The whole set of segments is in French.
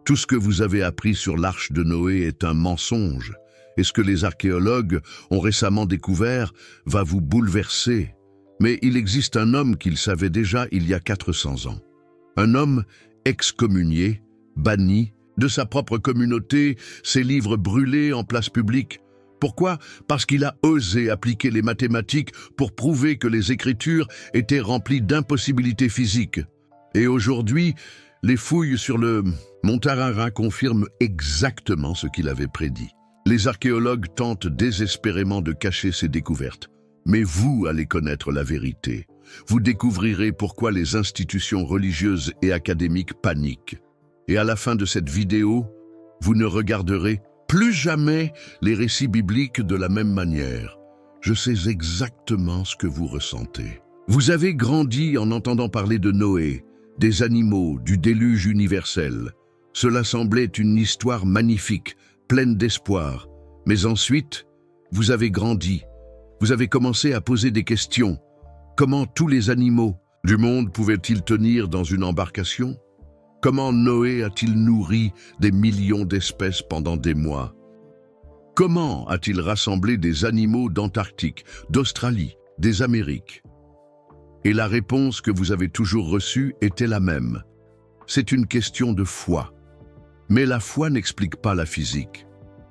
Tout ce que vous avez appris sur l'arche de Noé est un mensonge, et ce que les archéologues ont récemment découvert va vous bouleverser. Mais il existe un homme qu'il savait déjà il y a 400 ans. Un homme excommunié, banni, de sa propre communauté, ses livres brûlés en place publique. Pourquoi? Parce qu'il a osé appliquer les mathématiques pour prouver que les Écritures étaient remplies d'impossibilités physiques. Et aujourd'hui, les fouilles sur le mont Ararat confirment exactement ce qu'il avait prédit. Les archéologues tentent désespérément de cacher ces découvertes. Mais vous allez connaître la vérité. Vous découvrirez pourquoi les institutions religieuses et académiques paniquent. Et à la fin de cette vidéo, vous ne regarderez plus jamais les récits bibliques de la même manière. Je sais exactement ce que vous ressentez. Vous avez grandi en entendant parler de Noé, des animaux, du déluge universel. Cela semblait une histoire magnifique, pleine d'espoir. Mais ensuite, vous avez grandi. Vous avez commencé à poser des questions. Comment tous les animaux du monde pouvaient-ils tenir dans une embarcation? Comment Noé a-t-il nourri des millions d'espèces pendant des mois? Comment a-t-il rassemblé des animaux d'Antarctique, d'Australie, des Amériques? Et la réponse que vous avez toujours reçue était la même. C'est une question de foi. Mais la foi n'explique pas la physique.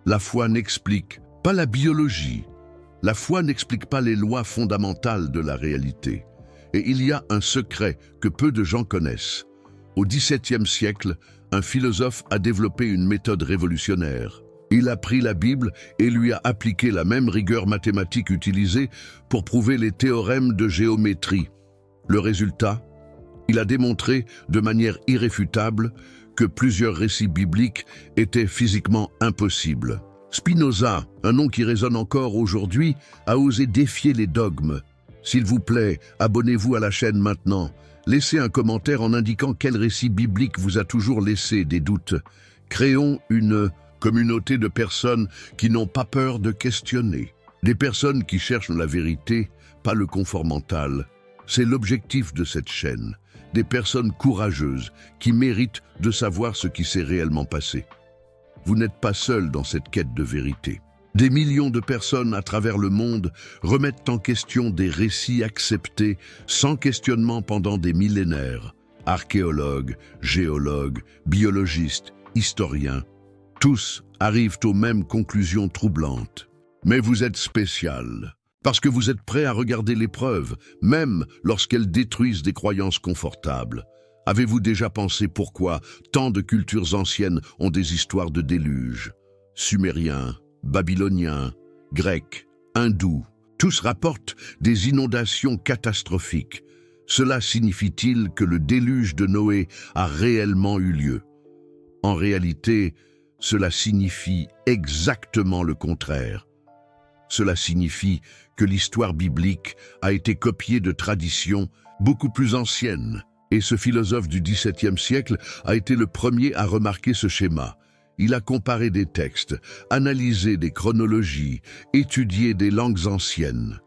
La foi n'explique pas la biologie. La foi n'explique pas les lois fondamentales de la réalité. Et il y a un secret que peu de gens connaissent. Au XVIIe siècle, un philosophe a développé une méthode révolutionnaire. Il a pris la Bible et lui a appliqué la même rigueur mathématique utilisée pour prouver les théorèmes de géométrie. Le résultat, il a démontré de manière irréfutable que plusieurs récits bibliques étaient physiquement impossibles. Spinoza, un nom qui résonne encore aujourd'hui, a osé défier les dogmes. S'il vous plaît, abonnez-vous à la chaîne maintenant. Laissez un commentaire en indiquant quel récit biblique vous a toujours laissé des doutes. Créons une communauté de personnes qui n'ont pas peur de questionner. Des personnes qui cherchent la vérité, pas le confort mental. C'est l'objectif de cette chaîne. Des personnes courageuses qui méritent de savoir ce qui s'est réellement passé. Vous n'êtes pas seul dans cette quête de vérité. Des millions de personnes à travers le monde remettent en question des récits acceptés sans questionnement pendant des millénaires. Archéologues, géologues, biologistes, historiens, tous arrivent aux mêmes conclusions troublantes. Mais vous êtes spécial, parce que vous êtes prêt à regarder les preuves, même lorsqu'elles détruisent des croyances confortables. Avez-vous déjà pensé pourquoi tant de cultures anciennes ont des histoires de déluge? Sumériens, Babyloniens, Grecs, Hindous, tous rapportent des inondations catastrophiques. Cela signifie-t-il que le déluge de Noé a réellement eu lieu? En réalité, cela signifie exactement le contraire. Cela signifie que l'histoire biblique a été copiée de traditions beaucoup plus anciennes. Et ce philosophe du XVIIe siècle a été le premier à remarquer ce schéma. Il a comparé des textes, analysé des chronologies, étudié des langues anciennes.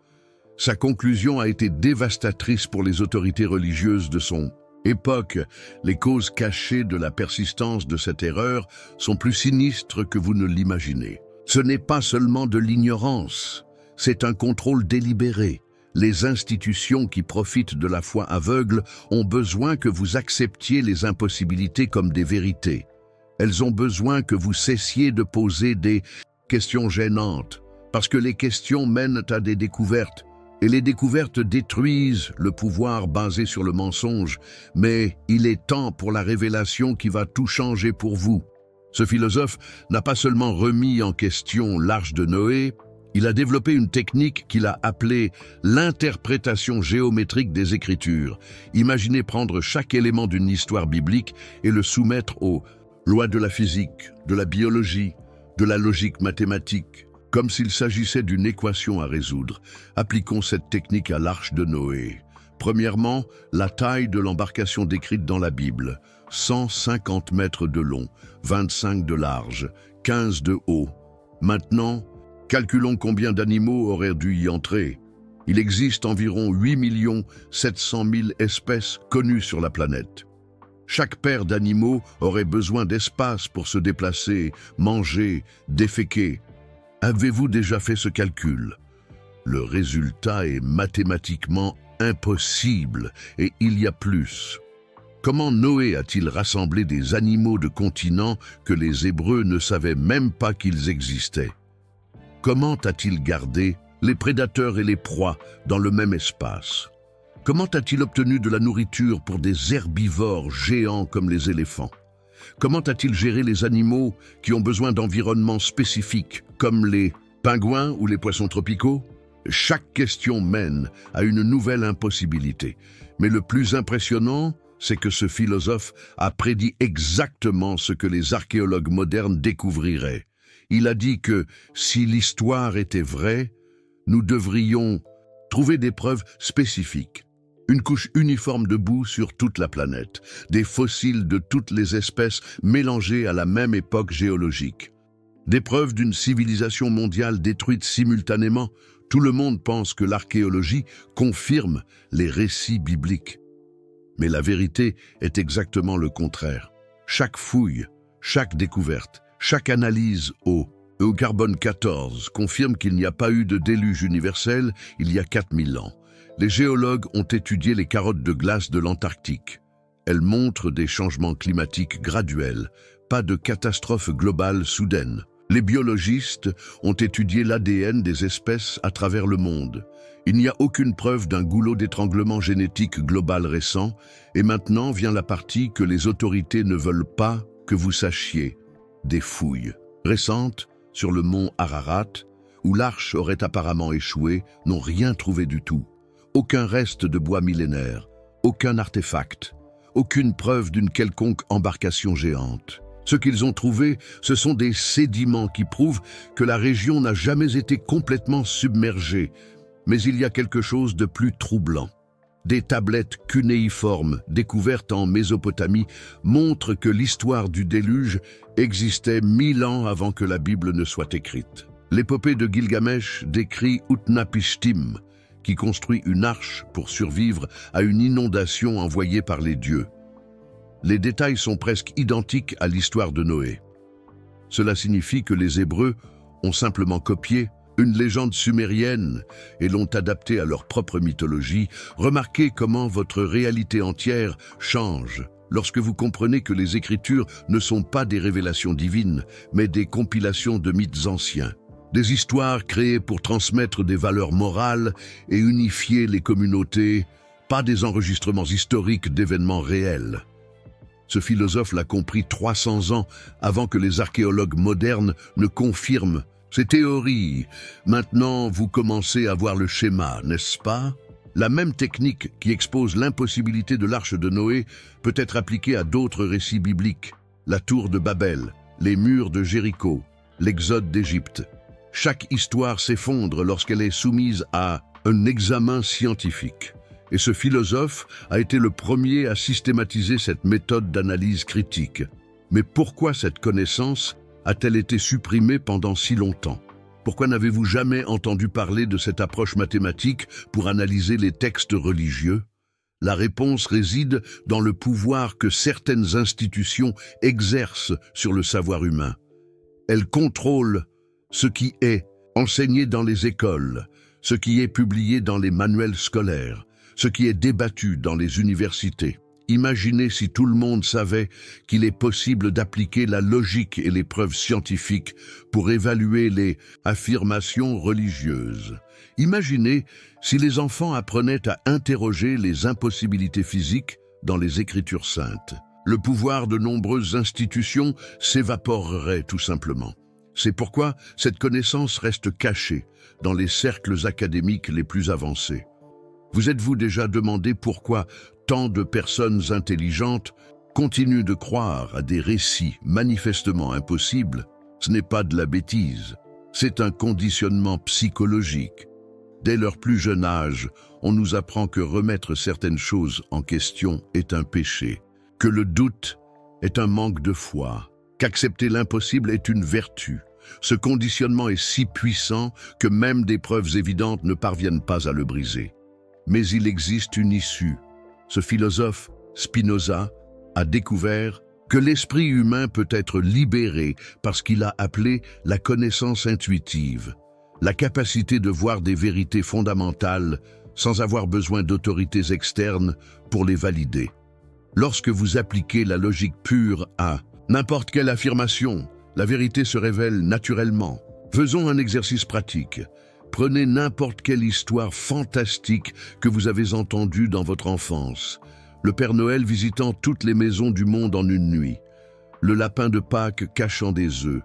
Sa conclusion a été dévastatrice pour les autorités religieuses de son époque. Les causes cachées de la persistance de cette erreur sont plus sinistres que vous ne l'imaginez. Ce n'est pas seulement de l'ignorance, c'est un contrôle délibéré. Les institutions qui profitent de la foi aveugle ont besoin que vous acceptiez les impossibilités comme des vérités. Elles ont besoin que vous cessiez de poser des questions gênantes, parce que les questions mènent à des découvertes, et les découvertes détruisent le pouvoir basé sur le mensonge. Mais il est temps pour la révélation qui va tout changer pour vous. Ce philosophe n'a pas seulement remis en question l'arche de Noé, il a développé une technique qu'il a appelée l'interprétation géométrique des Écritures. Imaginez prendre chaque élément d'une histoire biblique et le soumettre aux lois de la physique, de la biologie, de la logique mathématique, comme s'il s'agissait d'une équation à résoudre. Appliquons cette technique à l'arche de Noé. Premièrement, la taille de l'embarcation décrite dans la Bible. 150 mètres de long, 25 de large, 15 de haut. Maintenant, calculons combien d'animaux auraient dû y entrer. Il existe environ 8 700 000 espèces connues sur la planète. Chaque paire d'animaux aurait besoin d'espace pour se déplacer, manger, déféquer. Avez-vous déjà fait ce calcul? Le résultat est mathématiquement impossible et il y a plus. Comment Noé a-t-il rassemblé des animaux de continents que les Hébreux ne savaient même pas qu'ils existaient? Comment a-t-il gardé les prédateurs et les proies dans le même espace? Comment a-t-il obtenu de la nourriture pour des herbivores géants comme les éléphants? Comment a-t-il géré les animaux qui ont besoin d'environnements spécifiques, comme les pingouins ou les poissons tropicaux? Chaque question mène à une nouvelle impossibilité. Mais le plus impressionnant, c'est que ce philosophe a prédit exactement ce que les archéologues modernes découvriraient. Il a dit que si l'histoire était vraie, nous devrions trouver des preuves spécifiques. Une couche uniforme de boue sur toute la planète, des fossiles de toutes les espèces mélangés à la même époque géologique. Des preuves d'une civilisation mondiale détruite simultanément. Tout le monde pense que l'archéologie confirme les récits bibliques. Mais la vérité est exactement le contraire. Chaque fouille, chaque découverte, chaque analyse au carbone 14 confirme qu'il n'y a pas eu de déluge universel il y a 4000 ans. Les géologues ont étudié les carottes de glace de l'Antarctique. Elles montrent des changements climatiques graduels, pas de catastrophe globale soudaine. Les biologistes ont étudié l'ADN des espèces à travers le monde. Il n'y a aucune preuve d'un goulot d'étranglement génétique global récent, et maintenant vient la partie que les autorités ne veulent pas que vous sachiez. Des fouilles récentes sur le mont Ararat, où l'arche aurait apparemment échoué, n'ont rien trouvé du tout. Aucun reste de bois millénaire, aucun artefact, aucune preuve d'une quelconque embarcation géante. Ce qu'ils ont trouvé, ce sont des sédiments qui prouvent que la région n'a jamais été complètement submergée. Mais il y a quelque chose de plus troublant. Des tablettes cunéiformes découvertes en Mésopotamie montrent que l'histoire du déluge existait 1000 ans avant que la Bible ne soit écrite. L'épopée de Gilgamesh décrit Utnapishtim, qui construit une arche pour survivre à une inondation envoyée par les dieux. Les détails sont presque identiques à l'histoire de Noé. Cela signifie que les Hébreux ont simplement copié une légende sumérienne et l'ont adaptée à leur propre mythologie. Remarquez comment votre réalité entière change lorsque vous comprenez que les Écritures ne sont pas des révélations divines, mais des compilations de mythes anciens. Des histoires créées pour transmettre des valeurs morales et unifier les communautés, pas des enregistrements historiques d'événements réels. Ce philosophe l'a compris 300 ans avant que les archéologues modernes ne confirment ces théories. Maintenant, vous commencez à voir le schéma, n'est-ce pas? La même technique qui expose l'impossibilité de l'arche de Noé peut être appliquée à d'autres récits bibliques. La tour de Babel, les murs de Jéricho, l'exode d'Égypte. Chaque histoire s'effondre lorsqu'elle est soumise à un examen scientifique. Et ce philosophe a été le premier à systématiser cette méthode d'analyse critique. Mais pourquoi cette connaissance a-t-elle été supprimée pendant si longtemps? Pourquoi n'avez-vous jamais entendu parler de cette approche mathématique pour analyser les textes religieux? La réponse réside dans le pouvoir que certaines institutions exercent sur le savoir humain. Elles contrôlent ce qui est enseigné dans les écoles, ce qui est publié dans les manuels scolaires, ce qui est débattu dans les universités. Imaginez si tout le monde savait qu'il est possible d'appliquer la logique et les preuves scientifiques pour évaluer les affirmations religieuses. Imaginez si les enfants apprenaient à interroger les impossibilités physiques dans les Écritures saintes. Le pouvoir de nombreuses institutions s'évaporerait tout simplement. C'est pourquoi cette connaissance reste cachée dans les cercles académiques les plus avancés. Vous êtes-vous déjà demandé pourquoi tant de personnes intelligentes continuent de croire à des récits manifestement impossibles? Ce n'est pas de la bêtise, c'est un conditionnement psychologique. Dès leur plus jeune âge, on nous apprend que remettre certaines choses en question est un péché, que le doute est un manque de foi, qu'accepter l'impossible est une vertu. Ce conditionnement est si puissant que même des preuves évidentes ne parviennent pas à le briser. Mais il existe une issue. Ce philosophe, Spinoza, a découvert que l'esprit humain peut être libéré par ce qu'il a appelé la connaissance intuitive, la capacité de voir des vérités fondamentales sans avoir besoin d'autorités externes pour les valider. Lorsque vous appliquez la logique pure à n'importe quelle affirmation, la vérité se révèle naturellement. Faisons un exercice pratique. Prenez n'importe quelle histoire fantastique que vous avez entendue dans votre enfance. Le Père Noël visitant toutes les maisons du monde en une nuit. Le lapin de Pâques cachant des œufs.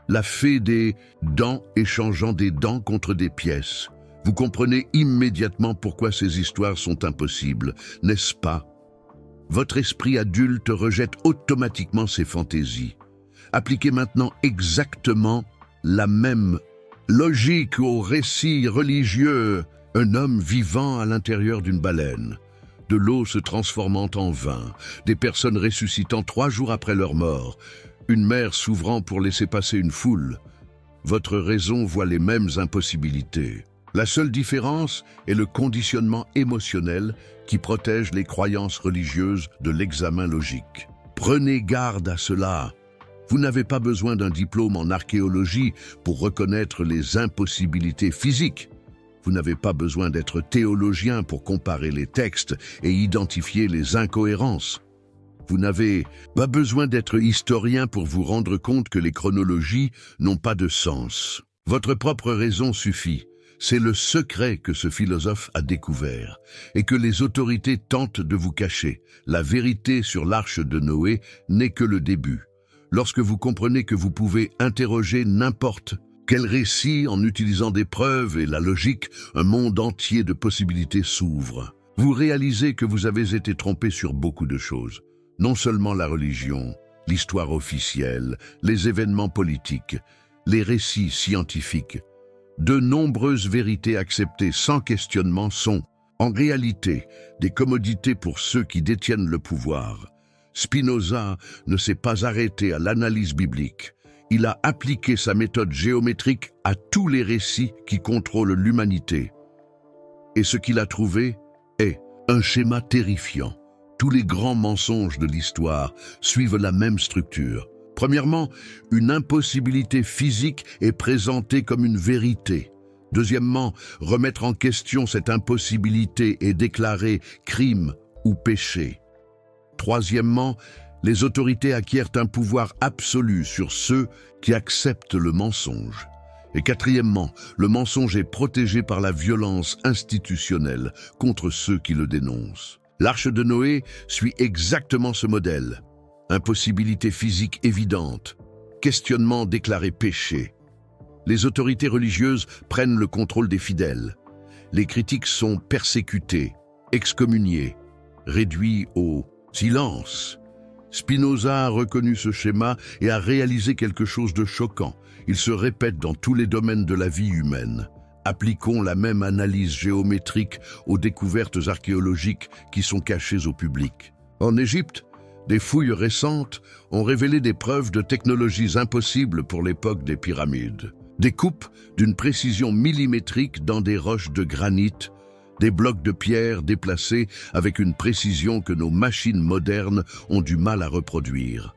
La fée des dents échangeant des dents contre des pièces. Vous comprenez immédiatement pourquoi ces histoires sont impossibles, n'est-ce pas? Votre esprit adulte rejette automatiquement ces fantaisies. Appliquez maintenant exactement la même logique au récit religieux. Un homme vivant à l'intérieur d'une baleine, de l'eau se transformant en vin, des personnes ressuscitant 3 jours après leur mort, une mer s'ouvrant pour laisser passer une foule. Votre raison voit les mêmes impossibilités. La seule différence est le conditionnement émotionnel qui protège les croyances religieuses de l'examen logique. Prenez garde à cela. Vous n'avez pas besoin d'un diplôme en archéologie pour reconnaître les impossibilités physiques. Vous n'avez pas besoin d'être théologien pour comparer les textes et identifier les incohérences. Vous n'avez pas besoin d'être historien pour vous rendre compte que les chronologies n'ont pas de sens. Votre propre raison suffit. C'est le secret que ce philosophe a découvert et que les autorités tentent de vous cacher. La vérité sur l'arche de Noé n'est que le début. Lorsque vous comprenez que vous pouvez interroger n'importe quel récit en utilisant des preuves et la logique, un monde entier de possibilités s'ouvre. Vous réalisez que vous avez été trompé sur beaucoup de choses. Non seulement la religion, l'histoire officielle, les événements politiques, les récits scientifiques. De nombreuses vérités acceptées sans questionnement sont, en réalité, des commodités pour ceux qui détiennent le pouvoir. Spinoza ne s'est pas arrêté à l'analyse biblique. Il a appliqué sa méthode géométrique à tous les récits qui contrôlent l'humanité. Et ce qu'il a trouvé est un schéma terrifiant. Tous les grands mensonges de l'histoire suivent la même structure. Premièrement, une impossibilité physique est présentée comme une vérité. Deuxièmement, remettre en question cette impossibilité est déclaré crime ou péché. Troisièmement, les autorités acquièrent un pouvoir absolu sur ceux qui acceptent le mensonge. Et quatrièmement, le mensonge est protégé par la violence institutionnelle contre ceux qui le dénoncent. L'Arche de Noé suit exactement ce modèle. Impossibilité physique évidente, questionnement déclaré péché. Les autorités religieuses prennent le contrôle des fidèles. Les critiques sont persécutés, excommuniés, réduits au silence. Spinoza a reconnu ce schéma et a réalisé quelque chose de choquant. Il se répète dans tous les domaines de la vie humaine. Appliquons la même analyse géométrique aux découvertes archéologiques qui sont cachées au public. En Égypte, des fouilles récentes ont révélé des preuves de technologies impossibles pour l'époque des pyramides. Des coupes d'une précision millimétrique dans des roches de granit, des blocs de pierre déplacés avec une précision que nos machines modernes ont du mal à reproduire.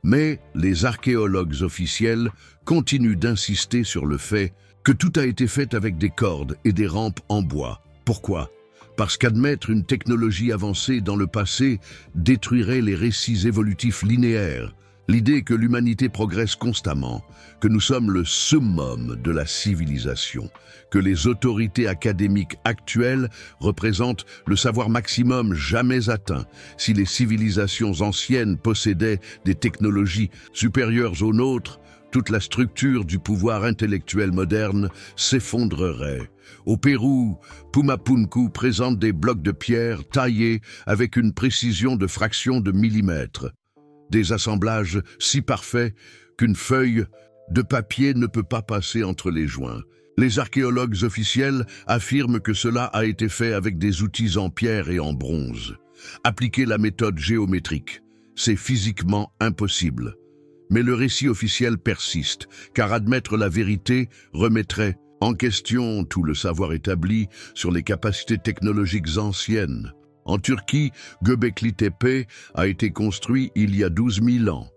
Mais les archéologues officiels continuent d'insister sur le fait que tout a été fait avec des cordes et des rampes en bois. Pourquoi ? Parce qu'admettre une technologie avancée dans le passé détruirait les récits évolutifs linéaires. L'idée que l'humanité progresse constamment, que nous sommes le summum de la civilisation, que les autorités académiques actuelles représentent le savoir maximum jamais atteint. Si les civilisations anciennes possédaient des technologies supérieures aux nôtres, toute la structure du pouvoir intellectuel moderne s'effondrerait. Au Pérou, Pumapunku présente des blocs de pierre taillés avec une précision de fraction de millimètre. Des assemblages si parfaits qu'une feuille de papier ne peut pas passer entre les joints. Les archéologues officiels affirment que cela a été fait avec des outils en pierre et en bronze. Appliquer la méthode géométrique, c'est physiquement impossible. Mais le récit officiel persiste, car admettre la vérité remettrait en question tout le savoir établi sur les capacités technologiques anciennes. En Turquie, Göbekli Tepe a été construit il y a 12 000 ans.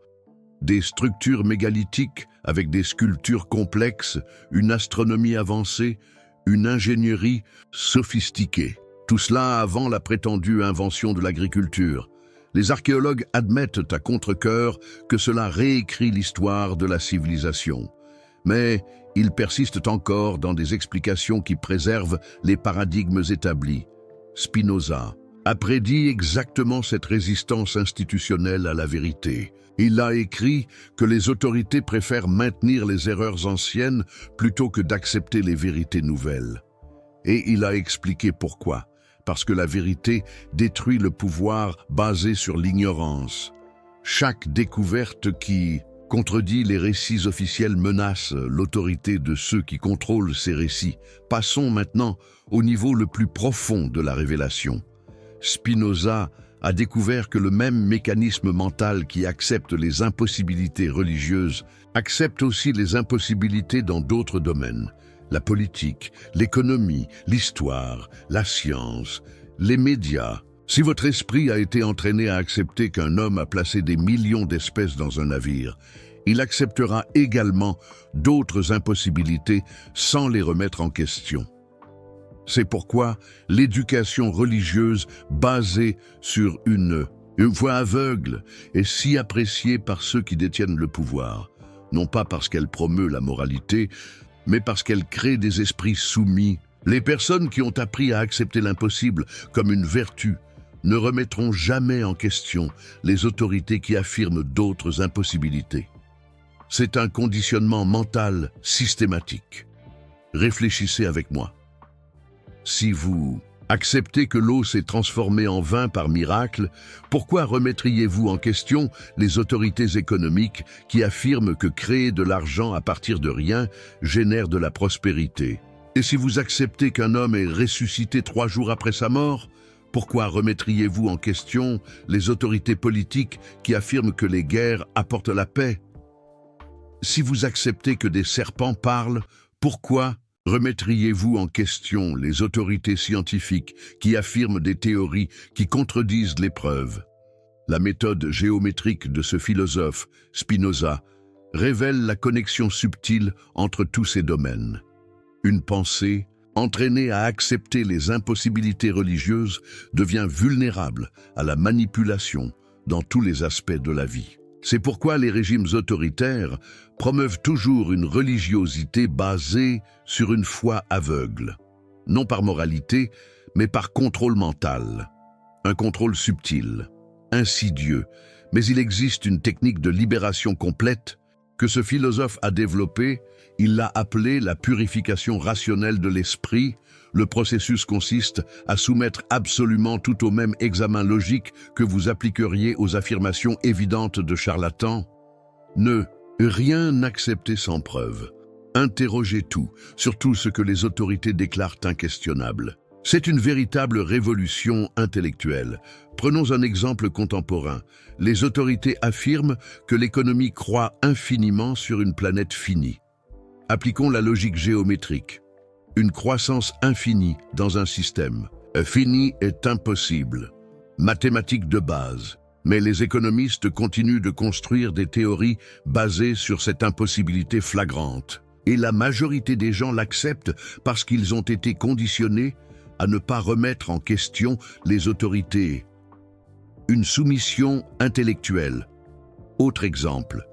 Des structures mégalithiques avec des sculptures complexes, une astronomie avancée, une ingénierie sophistiquée. Tout cela avant la prétendue invention de l'agriculture. Les archéologues admettent à contre-cœur que cela réécrit l'histoire de la civilisation. Mais ils persistent encore dans des explications qui préservent les paradigmes établis. Spinoza a prédit exactement cette résistance institutionnelle à la vérité. Il a écrit que les autorités préfèrent maintenir les erreurs anciennes plutôt que d'accepter les vérités nouvelles. Et il a expliqué pourquoi. Parce que la vérité détruit le pouvoir basé sur l'ignorance. Chaque découverte qui contredit les récits officiels menace l'autorité de ceux qui contrôlent ces récits. Passons maintenant au niveau le plus profond de la révélation. Spinoza a découvert que le même mécanisme mental qui accepte les impossibilités religieuses accepte aussi les impossibilités dans d'autres domaines. La politique, l'économie, l'histoire, la science, les médias. Si votre esprit a été entraîné à accepter qu'un homme a placé des millions d'espèces dans un navire, il acceptera également d'autres impossibilités sans les remettre en question. C'est pourquoi l'éducation religieuse basée sur une voie aveugle est si appréciée par ceux qui détiennent le pouvoir, non pas parce qu'elle promeut la moralité, mais parce qu'elle crée des esprits soumis. Les personnes qui ont appris à accepter l'impossible comme une vertu ne remettront jamais en question les autorités qui affirment d'autres impossibilités. C'est un conditionnement mental systématique. Réfléchissez avec moi. Si vous acceptez que l'eau s'est transformée en vin par miracle, pourquoi remettriez-vous en question les autorités économiques qui affirment que créer de l'argent à partir de rien génère de la prospérité? Et si vous acceptez qu'un homme est ressuscité 3 jours après sa mort, pourquoi remettriez-vous en question les autorités politiques qui affirment que les guerres apportent la paix? Si vous acceptez que des serpents parlent, pourquoi remettriez-vous en question les autorités scientifiques qui affirment des théories qui contredisent les preuves? La méthode géométrique de ce philosophe, Spinoza, révèle la connexion subtile entre tous ces domaines. Une pensée, entraînée à accepter les impossibilités religieuses, devient vulnérable à la manipulation dans tous les aspects de la vie. C'est pourquoi les régimes autoritaires promeuvent toujours une religiosité basée sur une foi aveugle, non par moralité, mais par contrôle mental. Un contrôle subtil, insidieux, mais il existe une technique de libération complète que ce philosophe a développée. Il l'a appelée la purification rationnelle de l'esprit. Le processus consiste à soumettre absolument tout au même examen logique que vous appliqueriez aux affirmations évidentes de charlatans. Ne rien accepter sans preuve. Interrogez tout, surtout ce que les autorités déclarent inquestionnable. C'est une véritable révolution intellectuelle. Prenons un exemple contemporain. Les autorités affirment que l'économie croît infiniment sur une planète finie. Appliquons la logique géométrique. Une croissance infinie dans un système. Fini est impossible. Mathématique de base. Mais les économistes continuent de construire des théories basées sur cette impossibilité flagrante. Et la majorité des gens l'acceptent parce qu'ils ont été conditionnés à ne pas remettre en question les autorités. Une soumission intellectuelle. Autre exemple.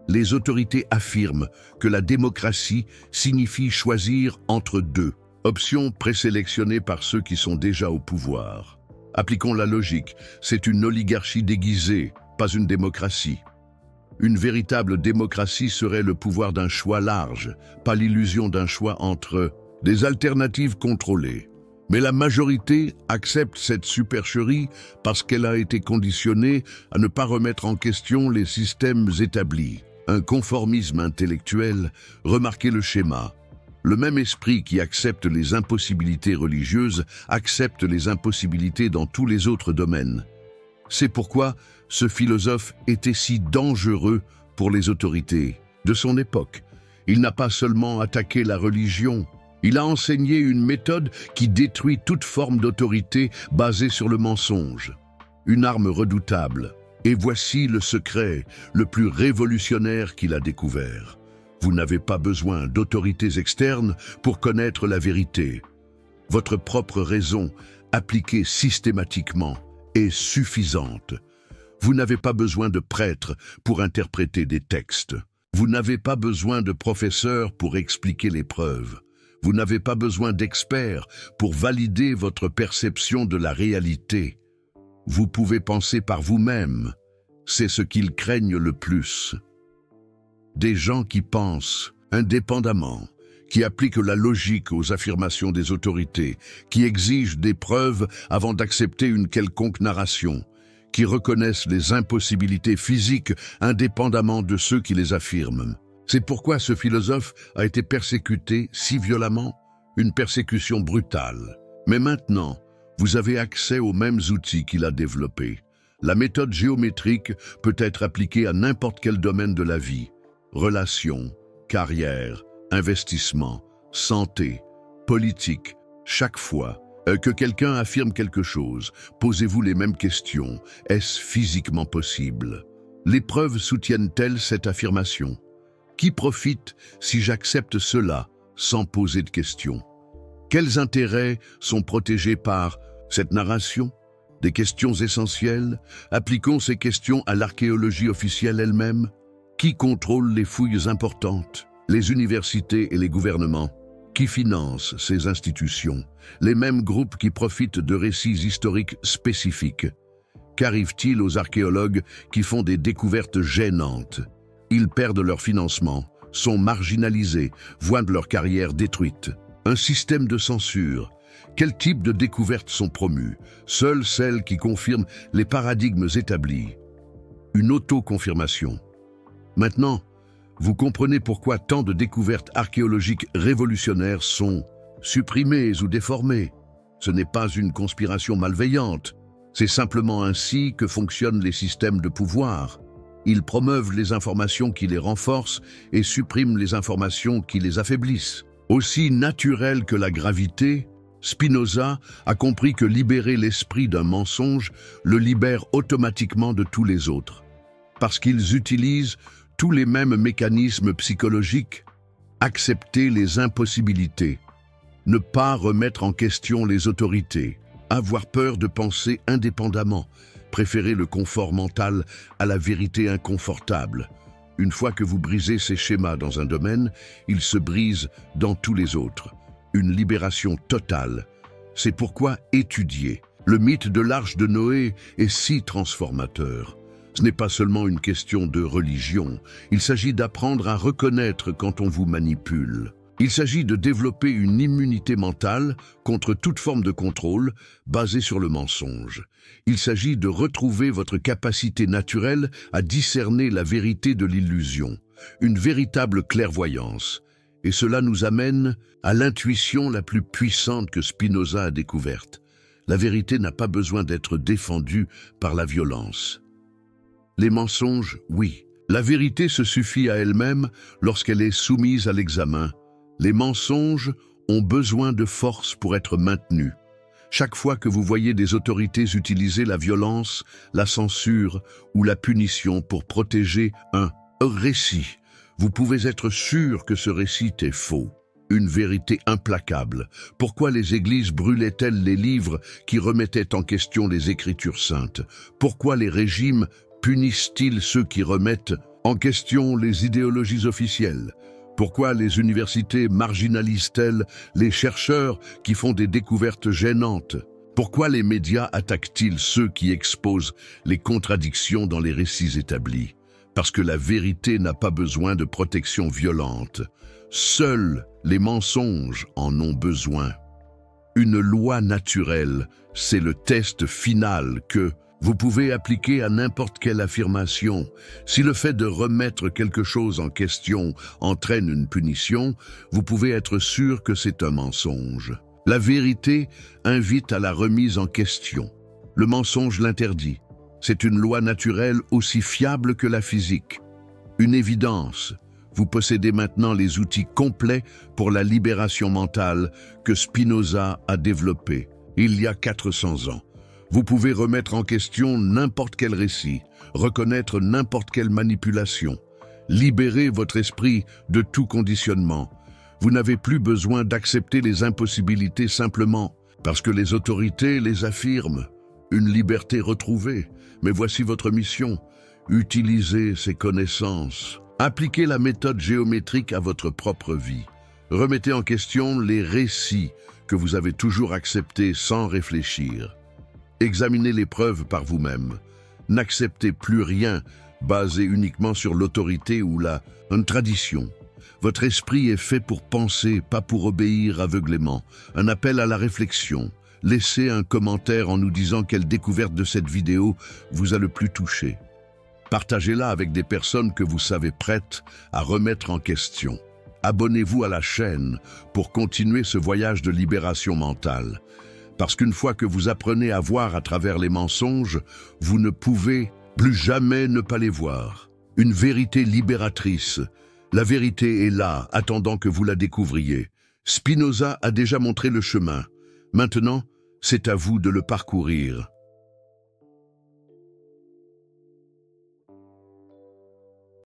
Les autorités affirment que la démocratie signifie choisir entre deux options présélectionnées par ceux qui sont déjà au pouvoir. Appliquons la logique, c'est une oligarchie déguisée, pas une démocratie. Une véritable démocratie serait le pouvoir d'un choix large, pas l'illusion d'un choix entre des alternatives contrôlées. Mais la majorité accepte cette supercherie parce qu'elle a été conditionnée à ne pas remettre en question les systèmes établis. Un conformisme intellectuel, remarquez le schéma. Le même esprit qui accepte les impossibilités religieuses accepte les impossibilités dans tous les autres domaines. C'est pourquoi ce philosophe était si dangereux pour les autorités de son époque. Il n'a pas seulement attaqué la religion, Il a enseigné une méthode qui détruit toute forme d'autorité basée sur le mensonge. Une arme redoutable. Et voici le secret le plus révolutionnaire qu'il a découvert. Vous n'avez pas besoin d'autorités externes pour connaître la vérité. Votre propre raison, appliquée systématiquement, est suffisante. Vous n'avez pas besoin de prêtres pour interpréter des textes. Vous n'avez pas besoin de professeurs pour expliquer les preuves. Vous n'avez pas besoin d'experts pour valider votre perception de la réalité. Vous pouvez penser par vous-même. C'est ce qu'ils craignent le plus. Des gens qui pensent indépendamment, qui appliquent la logique aux affirmations des autorités, qui exigent des preuves avant d'accepter une quelconque narration, qui reconnaissent les impossibilités physiques indépendamment de ceux qui les affirment. C'est pourquoi ce philosophe a été persécuté si violemment, une persécution brutale. Mais maintenant, vous avez accès aux mêmes outils qu'il a développés. La méthode géométrique peut être appliquée à n'importe quel domaine de la vie. Relations, carrière, investissement, santé, politique. Chaque fois que quelqu'un affirme quelque chose, posez-vous les mêmes questions. Est-ce physiquement possible? Les preuves soutiennent-elles cette affirmation? Qui profite si j'accepte cela sans poser de questions? Quels intérêts sont protégés par cette narration? Des questions essentielles? Appliquons ces questions à l'archéologie officielle elle-même. Qui contrôle les fouilles importantes? Les universités et les gouvernements. Qui financent ces institutions? Les mêmes groupes qui profitent de récits historiques spécifiques. Qu'arrive-t-il aux archéologues qui font des découvertes gênantes? Ils perdent leur financement, sont marginalisés, voient leur carrière détruite. Un système de censure. Quel type de découvertes sont promues? Seules celles qui confirment les paradigmes établis. Une autoconfirmation. Maintenant, vous comprenez pourquoi tant de découvertes archéologiques révolutionnaires sont supprimées ou déformées. Ce n'est pas une conspiration malveillante. C'est simplement ainsi que fonctionnent les systèmes de pouvoir. Ils promeuvent les informations qui les renforcent et suppriment les informations qui les affaiblissent. Aussi naturel que la gravité, Spinoza a compris que libérer l'esprit d'un mensonge le libère automatiquement de tous les autres. Parce qu'ils utilisent tous les mêmes mécanismes psychologiques. Accepter les impossibilités. Ne pas remettre en question les autorités. Avoir peur de penser indépendamment. Préférer le confort mental à la vérité inconfortable. Une fois que vous brisez ces schémas dans un domaine, ils se brisent dans tous les autres. Une libération totale. C'est pourquoi étudier le mythe de l'Arche de Noé est si transformateur. Ce n'est pas seulement une question de religion, il s'agit d'apprendre à reconnaître quand on vous manipule. Il s'agit de développer une immunité mentale contre toute forme de contrôle basée sur le mensonge. Il s'agit de retrouver votre capacité naturelle à discerner la vérité de l'illusion, une véritable clairvoyance. Et cela nous amène à l'intuition la plus puissante que Spinoza a découverte. La vérité n'a pas besoin d'être défendue par la violence. Les mensonges, oui. La vérité se suffit à elle-même lorsqu'elle est soumise à l'examen. Les mensonges ont besoin de force pour être maintenus. Chaque fois que vous voyez des autorités utiliser la violence, la censure ou la punition pour protéger un récit, vous pouvez être sûr que ce récit est faux. Une vérité implacable. Pourquoi les églises brûlaient-elles les livres qui remettaient en question les Écritures saintes? Pourquoi les régimes punissent-ils ceux qui remettent en question les idéologies officielles? Pourquoi les universités marginalisent-elles les chercheurs qui font des découvertes gênantes? Pourquoi les médias attaquent-ils ceux qui exposent les contradictions dans les récits établis? Parce que la vérité n'a pas besoin de protection violente. Seuls les mensonges en ont besoin. Une loi naturelle, c'est le test final que vous pouvez appliquer à n'importe quelle affirmation. Si le fait de remettre quelque chose en question entraîne une punition, vous pouvez être sûr que c'est un mensonge. La vérité invite à la remise en question. Le mensonge l'interdit. C'est une loi naturelle aussi fiable que la physique. Une évidence. Vous possédez maintenant les outils complets pour la libération mentale que Spinoza a développés il y a 400 ans. Vous pouvez remettre en question n'importe quel récit, reconnaître n'importe quelle manipulation, libérer votre esprit de tout conditionnement. Vous n'avez plus besoin d'accepter les impossibilités simplement parce que les autorités les affirment. Une liberté retrouvée. Mais voici votre mission. Utilisez ces connaissances. Appliquez la méthode géométrique à votre propre vie. Remettez en question les récits que vous avez toujours acceptés sans réfléchir. Examinez les preuves par vous-même. N'acceptez plus rien basé uniquement sur l'autorité ou une tradition. Votre esprit est fait pour penser, pas pour obéir aveuglément. Un appel à la réflexion. Laissez un commentaire en nous disant quelle découverte de cette vidéo vous a le plus touché. Partagez-la avec des personnes que vous savez prêtes à remettre en question. Abonnez-vous à la chaîne pour continuer ce voyage de libération mentale. Parce qu'une fois que vous apprenez à voir à travers les mensonges, vous ne pouvez plus jamais ne pas les voir. Une vérité libératrice. La vérité est là, attendant que vous la découvriez. Spinoza a déjà montré le chemin. Maintenant, c'est à vous de le parcourir.